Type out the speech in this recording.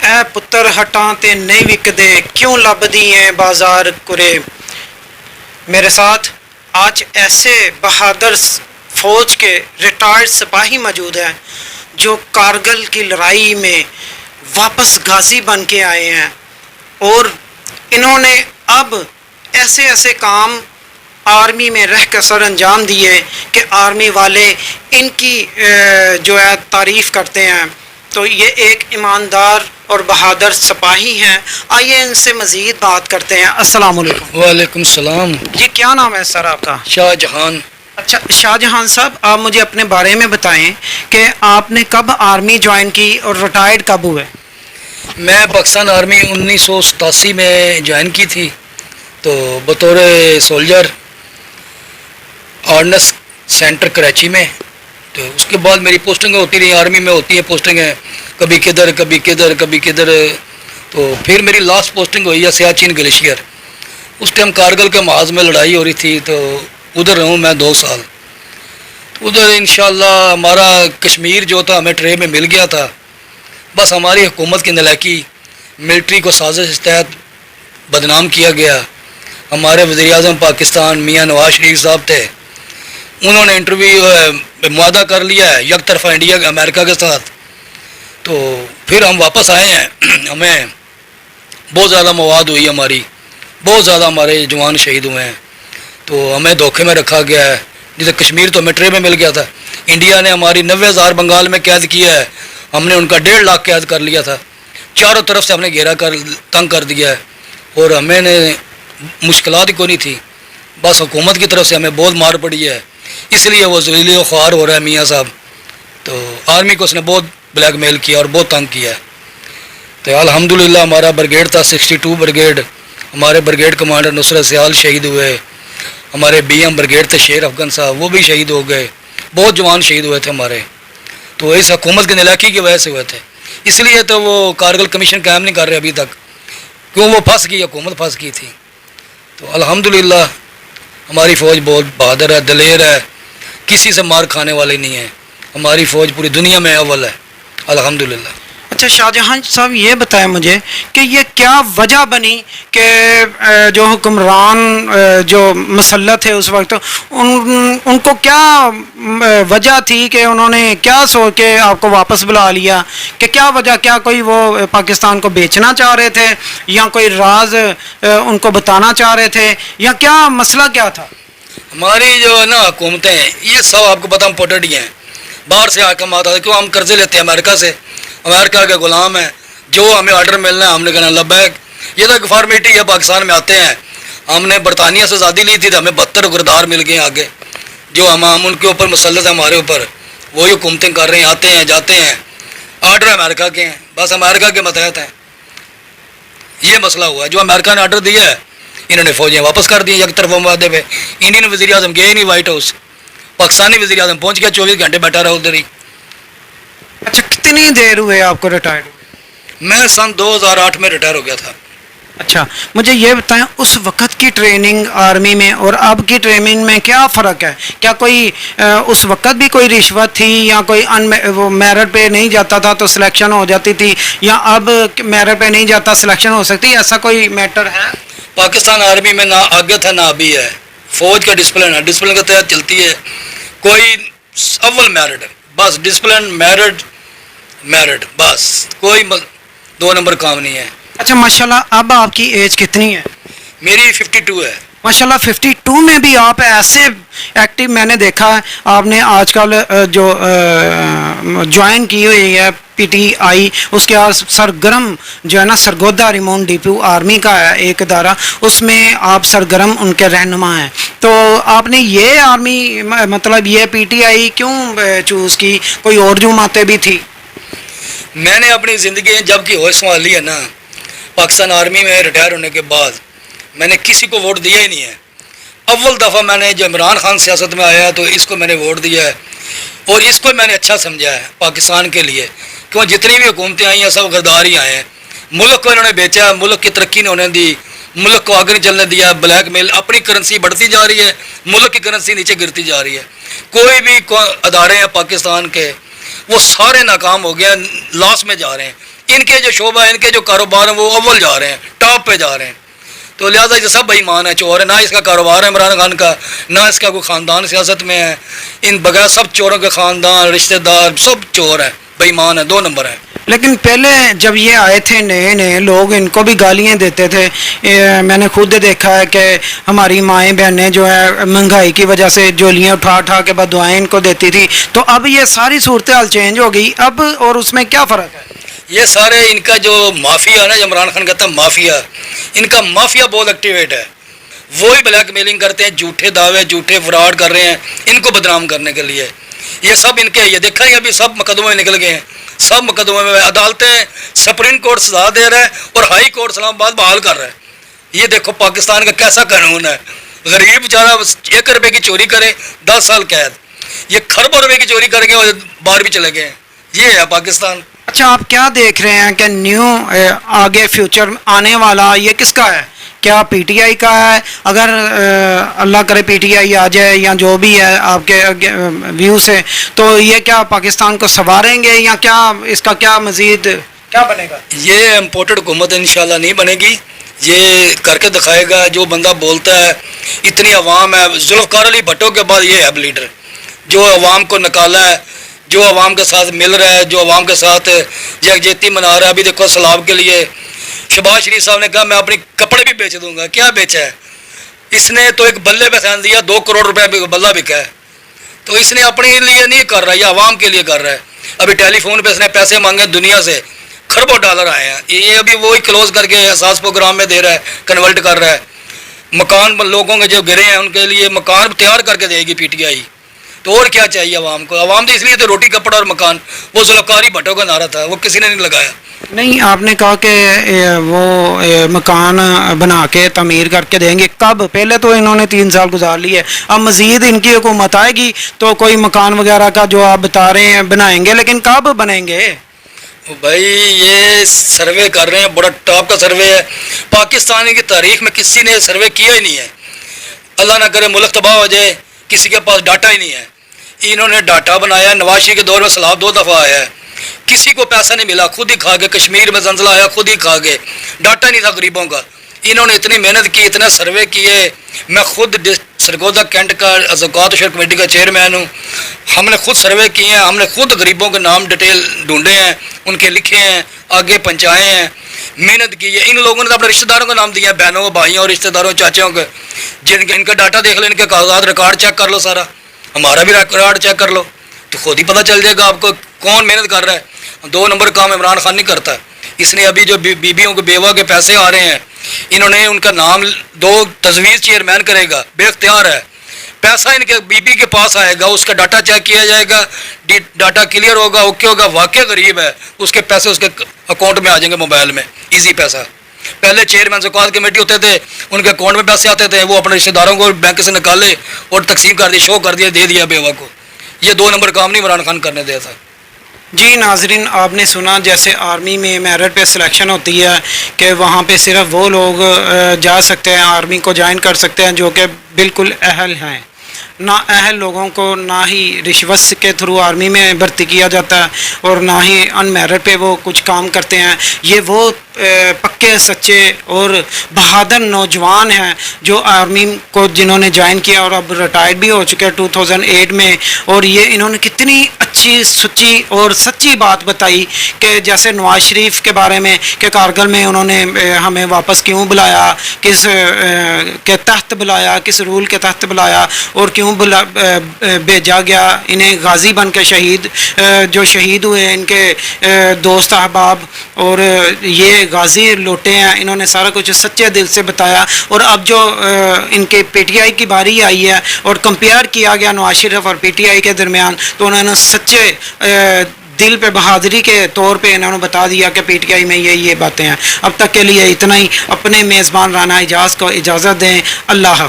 اے پتر ہٹاں تے نہیں وکدے کیوں لبدی ہیں بازار کرے. میرے ساتھ آج ایسے بہادر فوج کے ریٹائرڈ سپاہی موجود ہیں جو کارگل کی لڑائی میں واپس غازی بن کے آئے ہیں، اور انہوں نے اب ایسے ایسے کام آرمی میں رہ کر سر انجام دیے کہ آرمی والے ان کی جو ہے تعریف کرتے ہیں. تو یہ ایک ایماندار اور بہادر سپاہی ہیں. آئیے ان سے مزید بات کرتے ہیں. السلام علیکم. وعلیکم السلام. یہ کیا نام ہے سر آپ کا؟ شاہ جہان. اچھا شاہ جہان صاحب، آپ مجھے اپنے بارے میں بتائیں کہ آپ نے کب آرمی جوائن کی اور ریٹائرڈ کب ہوئے؟ میں پاکستان آرمی 1987 میں جوائن کی تھی، تو بطور سولجر آرڈننس سینٹر کراچی میں. تو اس کے بعد میری پوسٹنگیں ہوتی رہی، آرمی میں ہوتی ہیں پوسٹنگیں، کبھی کدھر کبھی کدھر کبھی کدھر. تو پھر میری لاسٹ پوسٹنگ ہوئی ہے سیاچین گلیشیئر. اس ٹائم کارگل کے محاذ میں لڑائی ہو رہی تھی، تو ادھر رہوں میں 2 سال. ادھر انشاءاللہ ہمارا کشمیر جو تھا ہمیں ٹرے میں مل گیا تھا. بس ہماری حکومت کی نالائکی، ملٹری کو سازش تحت بدنام کیا گیا. ہمارے وزیر اعظم پاکستان میاں نواز شریف صاحب تھے، انہوں نے انٹرویو معاہدہ کر لیا ہے یک طرفہ انڈیا امریکہ کے ساتھ. تو پھر ہم واپس آئے ہیں. ہمیں بہت زیادہ مواد ہوئی، ہماری بہت زیادہ ہمارے جوان شہید ہوئے ہیں. تو ہمیں دھوکے میں رکھا گیا ہے. جیسے کشمیر تو ہمیں ٹرے میں مل گیا تھا، انڈیا نے ہماری 90,000 بنگال میں قید کیا ہے، ہم نے ان کا 1.5 لاکھ قید کر لیا تھا. چاروں طرف سے ہم نے گھیرا کر تنگ کر دیا ہے، اور ہمیں نے مشکلات ہی کوئی نہیں تھی. بس حکومت کی طرف سے ہمیں بہت مار پڑی ہے، اس لیے وہ ذلیل و خوار ہو رہا ہے میاں صاحب. تو آرمی کو اس نے بہت بلیک میل کیا اور بہت تنگ کیا ہے. تو الحمدللہ ہمارا بریگیڈ تھا 62 بریگیڈ، ہمارے بریگیڈ کمانڈر نصرت سیال شہید ہوئے. ہمارے بی ایم بریگیڈ تھے شیر افغان صاحب، وہ بھی شہید ہو گئے. بہت جوان شہید ہوئے تھے ہمارے. تو اس حکومت کی نالائکی کی وجہ سے ہوئے تھے، اس لیے تو وہ کارگل کمیشن قائم نہیں کر رہے ابھی تک، کیوں وہ پھنس گئی، حکومت پھنس گئی تھی. تو الحمدللہ ہماری فوج بہت بہادر ہے، دلیر ہے، کسی سے مار کھانے والی نہیں ہے. ہماری فوج پوری دنیا میں اول ہے الحمدللہ. اچھا شاہ جہان صاحب، یہ بتائیں مجھے کہ یہ کیا وجہ بنی کہ جو حکمران جو مسلط تھے اس وقت، ان کو کیا وجہ تھی کہ انہوں نے کیا سوچ کے آپ کو واپس بلا لیا؟ کہ کیا وجہ، کیا کوئی وہ پاکستان کو بیچنا چاہ رہے تھے، یا کوئی راز ان کو بتانا چاہ رہے تھے، یا کیا مسئلہ کیا تھا؟ ہماری جو ہے نا حکومتیں، یہ سب آپ کو پتہ ہم پوٹڈی ہیں، باہر سے حکم آتا ہے، کیوں ہم قرضے لیتے ہیں امریکہ سے، امریکہ کے غلام ہیں، جو ہمیں آرڈر ملنا ہے ہم نے کہنا لبیک. یہ تو ایک فارمیلٹی ہے. پاکستان میں آتے ہیں، ہم نے برطانیہ سے آزادی لی تھی تو ہمیں 72 گردار مل گئے آگے، جو ہم ان کے اوپر مسلط ہیں، ہمارے اوپر وہی حکومتیں کر رہے ہیں، آتے ہیں جاتے ہیں، آرڈر امریکہ کے ہیں، بس امریکہ کے متحد ہیں. یہ مسئلہ ہوا ہے. جو امریکہ نے آرڈر دیا ہے انہوں نے فوجیں واپس کر دی یک طرفہ معاہدے پہ. انڈین وزیر اعظم گئے نہیں وائٹ ہاؤس، پاکستانی وزیر اعظم پہنچ گیا، 24 گھنٹے بیٹھا رہا ادھر ہی. اچھا کتنی دیر ہوئے آپ کو ریٹائرڈ ہوئے؟ میں سن 2008 میں ریٹائر ہو گیا تھا. اچھا مجھے یہ بتائیں، اس وقت کی ٹریننگ آرمی میں اور اب کی ٹریننگ میں کیا فرق ہے؟ کیا کوئی اس وقت بھی کوئی رشوت تھی، یا کوئی وہ میرٹ پہ نہیں جاتا تھا تو سلیکشن ہو جاتی تھی، یا اب میرٹ پہ نہیں جاتا سلیکشن ہو سکتی، ایسا کوئی میٹر ہے؟ پاکستان آرمی میں نہ آگے تھا نہ ابھی ہے. فوج کا ڈسپلن ہے، ڈسپلن کے تحت چلتی ہے. کوئی اول میرٹ ہے، بس ڈسپلن میرٹ بس، کوئی 2 نمبر کام نہیں ہے. اچھا ماشاءاللہ، اب آپ کی ایج کتنی ہے؟ میری 52 ہے. ماشاءاللہ 52 میں بھی آپ ایسے ایکٹیو. میں نے دیکھا ہے آپ نے آج کل جو جوائن کی ہوئی ہے پی ٹی آئی، اس کے سرگرم جو ہے نا سرگودا ریمون ڈپو آرمی کا ہے ایک ادارہ، اس میں آپ سرگرم ان کے رہنما ہیں. تو آپ نے یہ آرمی مطلب یہ پی ٹی آئی کیوں چوز کی؟ کوئی اور جماعتیں بھی تھی؟ میں نے اپنی زندگی جب کی ہوش سنبھالی ہے نا، پاکستان آرمی میں ریٹائر ہونے کے بعد میں نے کسی کو ووٹ دیا ہی نہیں ہے. اول دفعہ میں نے جو عمران خان سیاست میں آیا تو اس کو میں نے ووٹ دیا ہے، اور اس کو میں نے اچھا سمجھا ہے پاکستان کے لیے. کیوں جتنی بھی حکومتیں آئی ہیں سب غدار ہی آئے ہیں. ملک کو انہوں نے بیچا، ملک کی ترقی نہیں ہونے دی، ملک کو آگے نہیں چلنے دیا. بلیک میل، اپنی کرنسی بڑھتی جا رہی ہے، ملک کی کرنسی نیچے گرتی جا رہی ہے. کوئی بھی ادارے ہیں پاکستان کے وہ سارے ناکام ہو گئے ہیں، لاس میں جا رہے ہیں. ان کے جو شعبہ ہے، ان کے جو کاروبار ہیں وہ اول جا رہے ہیں، ٹاپ پہ جا رہے ہیں. تو لہٰذا یہ سب بے ایمان ہے، چور ہے. نہ اس کا کاروبار ہے عمران خان کا، نہ اس کا کوئی خاندان سیاست میں ہے. ان بغیر سب چوروں کے خاندان، رشتہ دار سب چور ہیں، بے ایمان ہیں، 2 نمبر ہیں. لیکن پہلے جب یہ آئے تھے نئے نئے لوگ ان کو بھی گالیاں دیتے تھے. میں نے خود دیکھا ہے کہ ہماری مائیں بہنیں جو ہے مہنگائی کی وجہ سے جولیاں اٹھا اٹھا کے بددعائیں ان کو دیتی تھی. تو اب یہ ساری صورتحال چینج ہو گئی اب، اور اس میں کیا فرق ہے؟ یہ سارے ان کا جو مافیا ہے نا، عمران خان کہتا ہے مافیا، ان کا مافیا بہت ایکٹیویٹ ہے. وہی بلیک میلنگ کرتے ہیں، جھوٹے دعوے، جھوٹے فراڈ کر رہے ہیں ان کو بدنام کرنے کے لیے. یہ سب ان کے، یہ دیکھا ہی ابھی سب مقدمے میں نکل گئے ہیں. سب مقدمے میں عدالتیں، سپریم کورٹ سزا دے رہا ہے اور ہائی کورٹ اسلام آباد بحال کر رہا ہے. یہ دیکھو پاکستان کا کیسا قانون ہے. غریب بیچارہ 1 روپے کی چوری کرے 10 سال قید، یہ کھربوں روپے کی چوری کر کے باہر بھی چلے گئے ہیں. یہ ہے پاکستان. اچھا، آپ کیا دیکھ رہے ہیں کہ نیو آگے فیوچر آنے والا یہ کس کا ہے؟ کیا پی ٹی آئی کا ہے؟ اگر اللہ کرے پی ٹی آئی آ جائے یا جو بھی ہے آپ کے ویو سے، تو یہ کیا پاکستان کو سنواریں گے یا کیا اس کا کیا مزید کیا بنے گا؟ یہ امپورٹڈ حکومت انشاءاللہ نہیں بنے گی. یہ کر کے دکھائے گا. جو بندہ بولتا ہے اتنی عوام ہے، ذوالفقار علی بھٹو کے بعد یہ ہے لیڈر جو عوام کو نکالا ہے، جو عوام کے ساتھ مل رہا ہے، جو عوام کے ساتھ یکجہتی منا رہا ہے. ابھی دیکھو سیلاب کے لیے شہباز شریف صاحب نے کہا میں اپنے کپڑے بھی بیچ دوں گا. کیا بیچا ہے اس نے؟ تو ایک بلے پہ سین دیا، 2 کروڑ روپے بلہ بکا ہے. تو اس نے اپنے لیے نہیں کر رہا ہے، یہ عوام کے لیے کر رہا ہے. ابھی ٹیلی فون پہ اس نے پیسے مانگے دنیا سے، کھربوں ڈالر آئے ہیں. یہ ابھی وہی کلوز کر کے احساس پروگرام میں دے رہا ہے، کنورٹ کر رہا ہے. مکان لوگوں کے جو گرے ہیں ان کے لیے مکان تیار کر کے دے گی پی ٹی آئی. تو اور کیا چاہیے عوام کو؟ عوام تو اس لیے تو روٹی کپڑا اور مکان، وہ ذوالفقار علی بھٹو کا نعرہ تھا، وہ کسی نے نہیں لگایا. نہیں، آپ نے کہا کہ وہ مکان بنا کے تعمیر کر کے دیں گے. کب؟ پہلے تو انہوں نے 3 سال گزار لیے، اب مزید ان کی حکومت آئے گی تو کوئی مکان وغیرہ کا جو آپ بتا رہے ہیں بنائیں گے، لیکن کب بنیں گے؟ بھائی یہ سروے کر رہے ہیں، بڑا ٹاپ کا سروے ہے. پاکستان کی تاریخ میں کسی نے سروے کیا ہی نہیں ہے. اللہ نہ کرے ملک تباہ ہو جائے، کسی کے پاس ڈاٹا ہی نہیں ہے. انہوں نے ڈاٹا بنایا. نواز شریف کے دور میں سیلاب 2 دفعہ آیا ہے، کسی کو پیسہ نہیں ملا، خود ہی کھا گئے. کشمیر میں زلزلہ آیا، خود ہی کھا گئے. ڈاٹا نہیں تھا غریبوں کا. انہوں نے اتنی محنت کی، اتنے سروے کیے. میں خود سرگودا کینٹ کا زکوٰۃ شور کمیٹی کا چیئرمین ہوں. ہم نے خود سروے کیے ہیں، ہم نے خود غریبوں کے نام ڈیٹیل ڈھونڈے ہیں، ان کے لکھے ہیں، آگے پہنچائے ہیں، محنت کی ہے. ان لوگوں نے اپنے رشتہ داروں کا نام دیا، بہنوں بھائیوں اور رشتہ داروں چاچوں کے. ان کا ڈاٹا دیکھ لو، ان کے کاغذات ریکارڈ چیک کر لو، سارا ہمارا بھی ریکارڈ چیک کر لو تو خود ہی پتہ چل جائے گا آپ کو کون محنت کر رہا ہے. 2 نمبر کام عمران خان نہیں کرتا. اس نے ابھی جو بیویوں کے بیوہ کے پیسے آ رہے ہیں، انہوں نے ان کا نام 2 تجویز چیئرمین کرے گا، بے اختیار ہے. پیسہ ان کے بی بی کے پاس آئے گا، اس کا ڈاٹا چیک کیا جائے گا، ڈاٹا کلیئر ہوگا، اوکے ہوگا، واقع غریب ہے، اس کے پیسے اس کے اکاؤنٹ میں آ جائیں گے، موبائل میں ایزی پیسہ. پہلے چیئرمین زکوٰۃ کمیٹی ہوتے تھے، ان کے اکاؤنٹ میں پیسے آتے تھے، وہ اپنے رشتہ داروں کو بینک سے نکالے اور تقسیم کر دی، شو کر دیا، دے دیا بیوہ کو. یہ 2 نمبر کام نہیں عمران خان کرنے دیا تھا. جی ناظرین، آپ نے سنا جیسے آرمی میں میرٹ پہ سلیکشن ہوتی ہے کہ وہاں پہ صرف وہ لوگ جا سکتے ہیں، آرمی کو جوائن کر سکتے ہیں جو کہ بالکل اہل ہیں. نا اہل لوگوں کو نہ ہی رشوت کے تھرو آرمی میں بھرتی کیا جاتا ہے اور نہ ہی ان میرٹ پہ وہ کچھ کام کرتے ہیں. یہ وہ پکے سچے اور بہادر نوجوان ہیں جو آرمی کو جنہوں نے جوائن کیا اور اب ریٹائرڈ بھی ہو چکے 2008 میں. اور یہ انہوں نے کتنی اچھی سچی اور سچی بات بتائی کہ جیسے نواز شریف کے بارے میں کہ کارگل میں انہوں نے ہمیں واپس کیوں بلایا، کس کے تحت بلایا، کس رول کے تحت بلایا اور کیوں بھیجا گیا. انہیں غازی بن کے جو شہید ہوئے ان کے دوست احباب اور یہ غازی لوٹے ہیں، انہوں نے سارا کچھ سچے دل سے بتایا. اور اب جو ان کے پی ٹی آئی کی باری آئی ہے اور کمپیئر کیا گیا نواز شریف اور پی ٹی آئی کے درمیان، تو انہوں نے سچے دل پہ بہادری کے طور پہ انہوں نے بتا دیا کہ پی ٹی آئی میں یہ باتیں ہیں. اب تک کے لیے اتنا ہی. اپنے میزبان رانا اجاز کو اجازت دیں. اللہ حافظ.